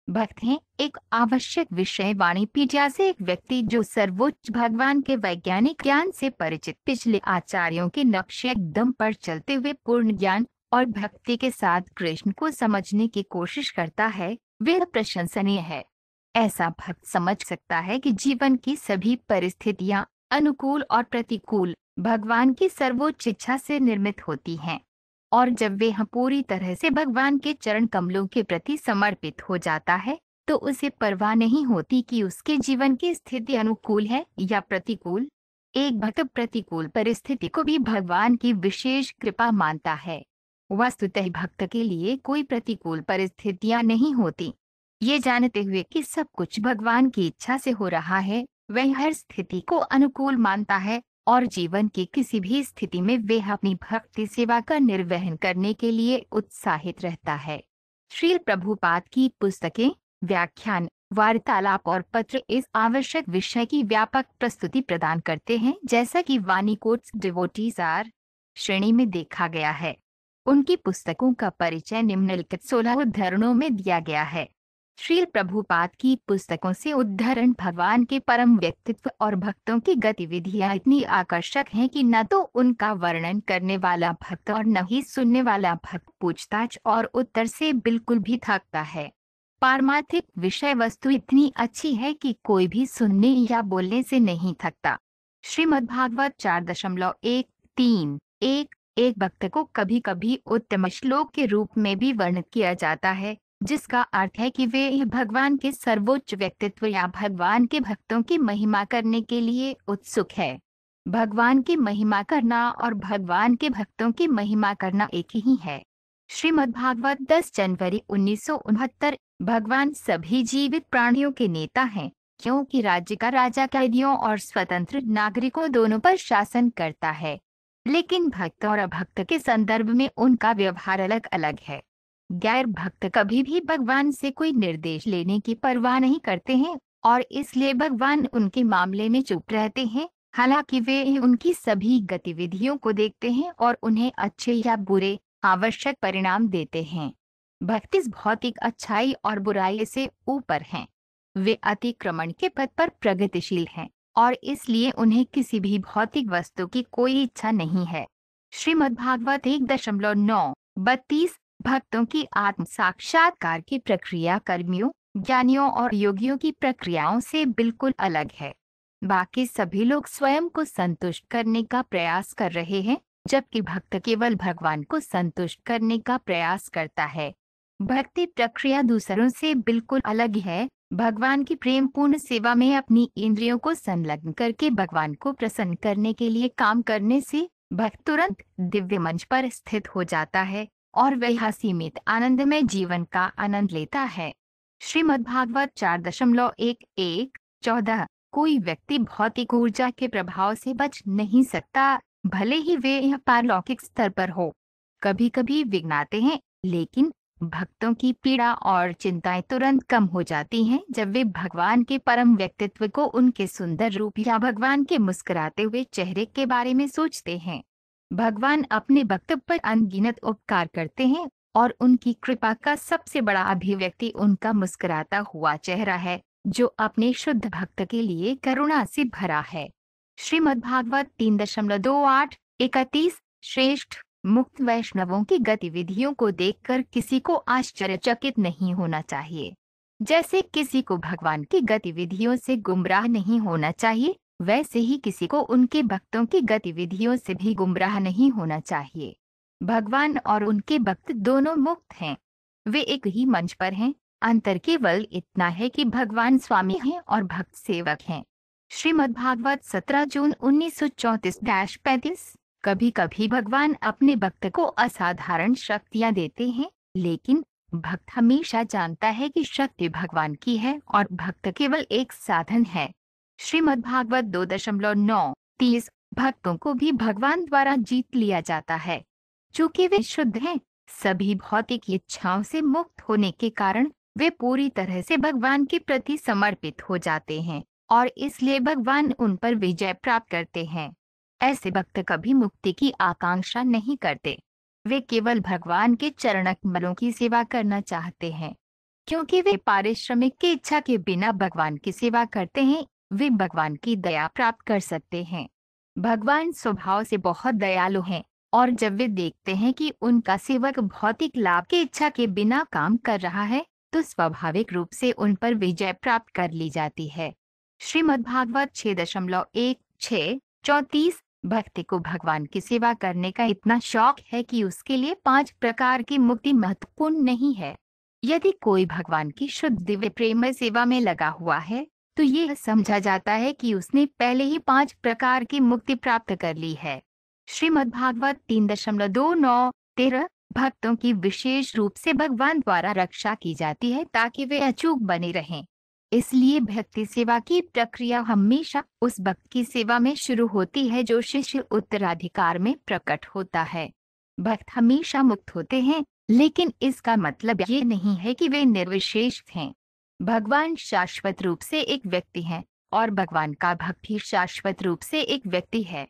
भक्त हैं एक आवश्यक विषय वाणी पीठा से एक व्यक्ति जो सर्वोच्च भगवान के वैज्ञानिक ज्ञान से परिचित पिछले आचार्यों के नक्शे एकदम पर चलते हुए पूर्ण ज्ञान और भक्ति के साथ कृष्ण को समझने की कोशिश करता है, वह प्रशंसनीय है। ऐसा भक्त समझ सकता है कि जीवन की सभी परिस्थितियां अनुकूल और प्रतिकूल भगवान की सर्वोच्च इच्छा से निर्मित होती हैं, और जब वे पूरी तरह से भगवान के चरण कमलों के प्रति समर्पित हो जाता है तो उसे परवाह नहीं होती कि उसके जीवन की स्थिति अनुकूल है या प्रतिकूल। एक भक्त प्रतिकूल परिस्थिति को भी भगवान की विशेष कृपा मानता है। वस्तुतः भक्त के लिए कोई प्रतिकूल परिस्थितियां नहीं होती। ये जानते हुए कि सब कुछ भगवान की इच्छा से हो रहा है, वह हर स्थिति को अनुकूल मानता है और जीवन की किसी भी स्थिति में वह अपनी भक्ति सेवा का निर्वहन करने के लिए उत्साहित रहता है। श्रील प्रभुपाद की पुस्तकें, व्याख्यान, वार्तालाप और पत्र इस आवश्यक विषय की व्यापक प्रस्तुति प्रदान करते हैं, जैसा कि वाणी कोट्स डिवोटीज आर श्रेणी में देखा गया है। उनकी पुस्तकों का परिचय निम्नलिखित 16 उद्धरणों में दिया गया है। श्रील प्रभुपाद की पुस्तकों से उद्धरण भगवान के परम व्यक्तित्व और भक्तों की गतिविधियां इतनी आकर्षक हैं कि न तो उनका वर्णन करने वाला भक्त और न ही सुनने वाला भक्त पूछताछ और उत्तर से बिल्कुल भी थकता है। पारमार्थिक विषय वस्तु इतनी अच्छी है कि कोई भी सुनने या बोलने से नहीं थकता। श्रीमद्भागवत 4.13 एक भक्त को कभी कभी उत्तम श्लोक के रूप में भी वर्णित किया जाता है, जिसका अर्थ है कि वे भगवान के सर्वोच्च व्यक्तित्व या भगवान के भक्तों की महिमा करने के लिए उत्सुक है। भगवान की महिमा करना और भगवान के भक्तों की महिमा करना एक ही है। श्रीमद्भागवत 10 जनवरी 1969। भगवान सभी जीवित प्राणियों के नेता हैं, क्योंकि राज्य का राजा कैदियों और स्वतंत्र नागरिकों दोनों पर शासन करता है। लेकिन भक्त और अभक्त के संदर्भ में उनका व्यवहार अलग अलग है। गैर भक्त कभी भी भगवान से कोई निर्देश लेने की परवाह नहीं करते हैं और इसलिए भगवान उनके मामले में चुप रहते हैं, हालांकि वे उनकी सभी गतिविधियों को देखते हैं और उन्हें अच्छे या बुरे आवश्यक परिणाम देते हैं। भक्त इस भौतिक अच्छाई और बुराई से ऊपर हैं। वे अतिक्रमण के पथ पर प्रगतिशील हैं और इसलिए उन्हें किसी भी भौतिक वस्तु की कोई इच्छा नहीं है। श्रीमद्भागवत 1.9-32 भक्तों की आत्म साक्षात्कार की प्रक्रिया कर्मियों, ज्ञानियों और योगियों की प्रक्रियाओं से बिल्कुल अलग है। बाकी सभी लोग स्वयं को संतुष्ट करने का प्रयास कर रहे हैं, जबकि भक्त केवल भगवान को संतुष्ट करने का प्रयास करता है। भक्ति प्रक्रिया दूसरों से बिल्कुल अलग है। भगवान की प्रेमपूर्ण सेवा में अपनी इंद्रियों को संलग्न करके भगवान को प्रसन्न करने के लिए काम करने से भक्त तुरंत दिव्य मंच पर स्थित हो जाता है और वह असीमित आनंदमय जीवन का आनंद लेता है। श्रीमद्भागवत 4.11-14 कोई व्यक्ति भौतिक ऊर्जा के प्रभाव से बच नहीं सकता, भले ही वे यह पारलौकिक स्तर पर हो। कभी कभी विघ्न आते हैं, लेकिन भक्तों की पीड़ा और चिंताएं तुरंत कम हो जाती हैं जब वे भगवान के परम व्यक्तित्व को, उनके सुंदर रूप या भगवान के मुस्कुराते हुए चेहरे के बारे में सोचते हैं। भगवान अपने भक्त पर अनगिनत उपकार करते हैं और उनकी कृपा का सबसे बड़ा अभिव्यक्ति उनका मुस्कुराता हुआ चेहरा है, जो अपने शुद्ध भक्त के लिए करुणा से भरा है। श्रीमद्भागवत 3.28-31 श्रेष्ठ मुक्त वैष्णवों की गतिविधियों को देखकर किसी को आश्चर्यचकित नहीं होना चाहिए। जैसे किसी को भगवान की गतिविधियों से गुमराह नहीं होना चाहिए, वैसे ही किसी को उनके भक्तों की गतिविधियों से भी गुमराह नहीं होना चाहिए। भगवान और उनके भक्त दोनों मुक्त हैं, वे एक ही मंच पर हैं। अंतर केवल इतना है कि भगवान स्वामी हैं और भक्त सेवक हैं। श्रीमद्भागवत 17 जून 1934-35 कभी कभी भगवान अपने भक्त को असाधारण शक्तियां देते हैं, लेकिन भक्त हमेशा जानता है कि शक्ति भगवान की है और भक्त केवल एक साधन है। श्रीमद्भागवत 2.9-30 भक्तों को भी भगवान द्वारा जीत लिया जाता है। चूंकि वे शुद्ध हैं, सभी भौतिक इच्छाओं से मुक्त होने के कारण वे पूरी तरह से भगवान के प्रति समर्पित हो जाते हैं और इसलिए भगवान उन पर विजय प्राप्त करते हैं। ऐसे भक्त कभी मुक्ति की आकांक्षा नहीं करते, वे केवल भगवान के चरण कमलों की सेवा करना चाहते हैं। क्योंकि वे पारिश्रमिक की इच्छा के बिना भगवान की सेवा करते हैं, वे भगवान की दया प्राप्त कर सकते हैं। भगवान स्वभाव से बहुत दयालु हैं, और जब वे देखते हैं कि उनका सेवक भौतिक लाभ की इच्छा के बिना काम कर रहा है, तो स्वाभाविक रूप से उन पर विजय प्राप्त कर ली जाती है। श्रीमद्भागवत 6.16-34। भक्ति को भगवान की सेवा करने का इतना शौक है कि उसके लिए 5 प्रकार की मुक्ति महत्वपूर्ण नहीं है। यदि कोई भगवान की शुद्ध दिव्य प्रेम सेवा में लगा हुआ है, तो यह समझा जाता है कि उसने पहले ही 5 प्रकार की मुक्ति प्राप्त कर ली है। श्रीमद्भागवत 3.29-13। भक्तों की विशेष रूप से भगवान द्वारा रक्षा की जाती है ताकि वे अचूक बने रहें। इसलिए भक्ति सेवा की प्रक्रिया हमेशा उस भक्त की सेवा में शुरू होती है जो शिष्य उत्तराधिकार में प्रकट होता है। भक्त हमेशा मुक्त होते हैं, लेकिन इसका मतलब ये नहीं है कि वे निर्विशेष हैं। भगवान शाश्वत रूप से एक व्यक्ति है, और भगवान का भक्त भी शाश्वत रूप से एक व्यक्ति है।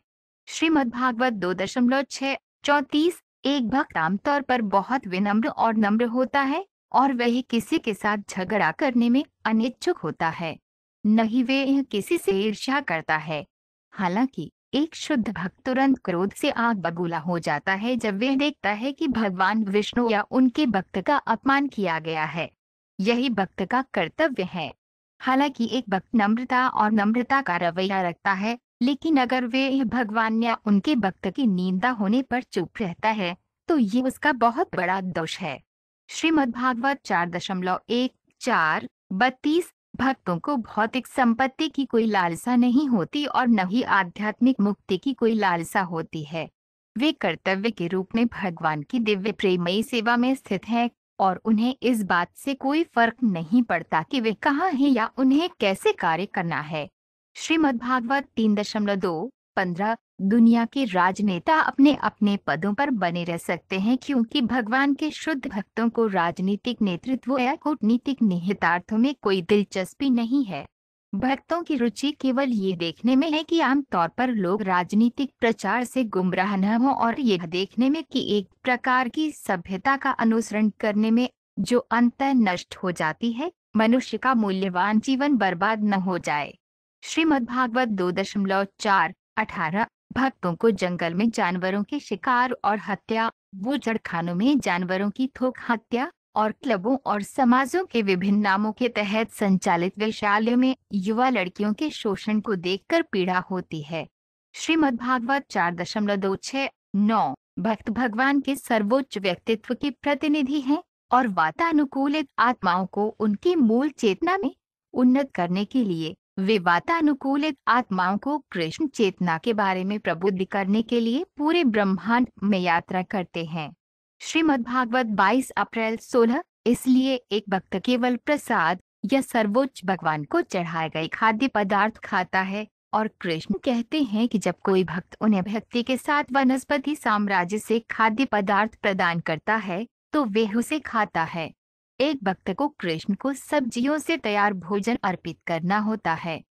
श्रीमद्भागवत 2.6-34। एक भक्त आमतौर पर बहुत विनम्र और नम्र होता है, और वह किसी के साथ झगड़ा करने में अनिच्छुक होता है, न ही वह किसी से ईर्ष्या करता है। हालांकि एक शुद्ध भक्त तुरंत क्रोध से आग बबूला हो जाता है जब वह देखता है कि भगवान विष्णु या उनके भक्त का अपमान किया गया है। यही भक्त का कर्तव्य है। हालांकि एक भक्त नम्रता का रवैया रखता है, लेकिन अगर वे भगवान या उनके भक्त की निंदा होने पर चुप रहता है, तो ये उसका बहुत बड़ा दोष है। श्रीमद्भागवत 4.1-4-32। भक्तों को भौतिक संपत्ति की कोई लालसा नहीं होती और न ही आध्यात्मिक मुक्ति की कोई लालसा होती है। वे कर्तव्य के रूप में भगवान की दिव्य प्रेमयी सेवा में स्थित हैं, और उन्हें इस बात से कोई फर्क नहीं पड़ता कि वे कहाँ हैं या उन्हें कैसे कार्य करना है। श्रीमद्भागवत 3.2-15। दुनिया के राजनेता अपने अपने पदों पर बने रह सकते हैं, क्योंकि भगवान के शुद्ध भक्तों को राजनीतिक नेतृत्व या कूटनीतिक निहितार्थों में कोई दिलचस्पी नहीं है। भक्तों की रुचि केवल ये देखने में है कि आमतौर पर लोग राजनीतिक प्रचार से गुमराह न हो, और यह देखने में कि एक प्रकार की सभ्यता का अनुसरण करने में जो अंततः नष्ट हो जाती है, मनुष्य का मूल्यवान जीवन बर्बाद न हो जाए। श्रीमद्भागवत 2.4-18। भक्तों को जंगल में जानवरों के शिकार और हत्या, बूचड़खानों में जानवरों की थोक हत्या, और क्लबों और समाजों के विभिन्न नामों के तहत संचालित वेश्यालयों में युवा लड़कियों के शोषण को देखकर पीड़ा होती है। श्रीमद्भागवत 4.26-9। भक्त भगवान के सर्वोच्च व्यक्तित्व के प्रतिनिधि हैं, और वातानुकूलित आत्माओं को उनकी मूल चेतना में उन्नत करने के लिए वे वातानुकूलित आत्माओं को कृष्ण चेतना के बारे में प्रबुद्ध करने के लिए पूरे ब्रह्मांड में यात्रा करते हैं। श्रीमद्भागवत 22 अप्रैल 16। इसलिए एक भक्त केवल प्रसाद या सर्वोच्च भगवान को चढ़ाए गए खाद्य पदार्थ खाता है, और कृष्ण कहते हैं कि जब कोई भक्त उन्हें भक्ति के साथ वनस्पति साम्राज्य से खाद्य पदार्थ प्रदान करता है, तो वे उसे खाता है। एक भक्त को कृष्ण को सब्जियों से तैयार भोजन अर्पित करना होता है।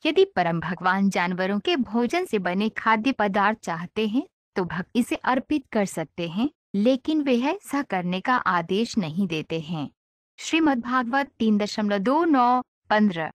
यदि परम भगवान जानवरों के भोजन से बने खाद्य पदार्थ चाहते हैं, तो भक्त इसे अर्पित कर सकते हैं, लेकिन वे ऐसा करने का आदेश नहीं देते हैं। श्रीमद्भागवत 3.29-15।